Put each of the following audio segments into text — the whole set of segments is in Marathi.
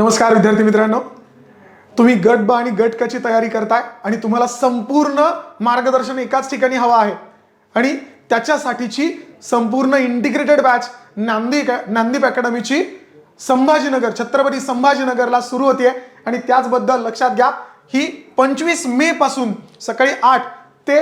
नमस्कार विद्यार्थी मित्रांनो, तुम्ही गट ब आणि गट क ची तयारी करताय आणि तुम्हाला संपूर्ण मार्गदर्शन एकाच ठिकाणी हवं आहे आणि त्याच्यासाठीची संपूर्ण इंटिग्रेटेड बॅच नांदीप अकॅडमीची संभाजीनगर छत्रपती संभाजीनगरला सुरू होते आणि त्याचबद्दल लक्षात घ्या, ही 25 मे पासून सकाळी 8 ते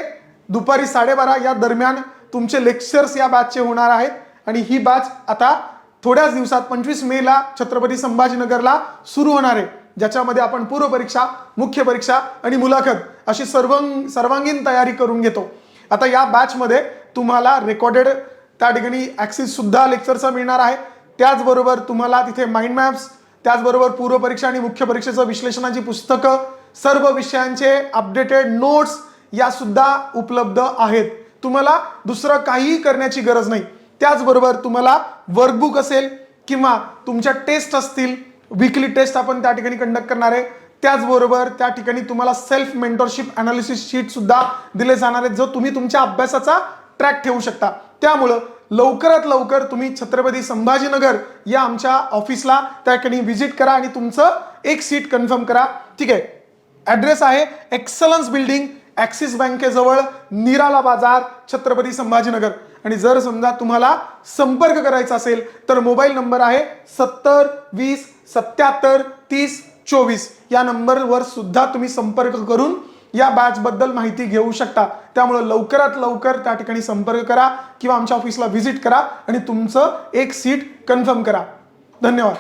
दुपारी 12:30 या दरम्यान तुमचे लेक्चर्स या बॅचचे होणार आहेत आणि ही बॅच आता थोड्याच दिवसात 25 मे ला छत्रपती संभाजीनगरला सुरू होणार आहे, ज्याच्यामध्ये आपण पूर्व परीक्षा, मुख्य परीक्षा आणि मुलाखत अशी सर्वांगीण तयारी करून घेतो। आता या बॅच मध्ये तुम्हाला रेकॉर्डेड त्या ठिकाणी ऍक्सेस सुद्धा लेक्चरचा मिळणार आहे। त्याचबरोबर तुम्हाला तिथे माइंड मॅप्स, त्याचबरोबर पूर्व परीक्षा आणि मुख्य परीक्षेचं विश्लेषणाची पुस्तकं, सर्व विषयांचे अपडेटेड नोट्स या सुद्धा उपलब्ध आहेत। तुम्हाला दुसरं काहीही करण्याची गरज नाही। त्याचबरोबर तुम्हाला वर्कबुक असेल किंवा तुमच्या टेस्ट असतील, वीकली टेस्ट आपण त्या ठिकाणी कंडक्ट करणार आहे। त्याचबरोबर त्या ठिकाणी तुम्हाला सेल्फ मेंटरशिप अनालिसिस शीट सुद्धा दिले जाणार आहेत, जो तुम्ही तुमच्या अभ्यासाचा ट्रॅक ठेवू शकता। त्यामुळे लवकरात लवकर तुम्ही छत्रपती संभाजीनगर या आमच्या ऑफिसला त्या ठिकाणी व्हिजिट करा आणि तुमचं एक सीट कन्फर्म करा। ठीक आहे, ॲड्रेस आहे एक्सलन्स बिल्डिंग, ॲक्सिस बँकेजवळ, निराला बाजार, छत्रपती संभाजीनगर। आणि जर समजा तुम्हाला संपर्क करायचा असेल तर मोबाईल नंबर आहे 70 20 77 30 24 या नंबरवर सुद्धा तुम्ही संपर्क करून या बॅच बद्दल माहिती घेऊ शकता। त्यामुळे लवकरात लवकर त्या ठिकाणी संपर्क करा किंवा आमच्या ऑफिसला व्हिजिट करा आणि तुमचं एक सीट कन्फर्म करा। धन्यवाद।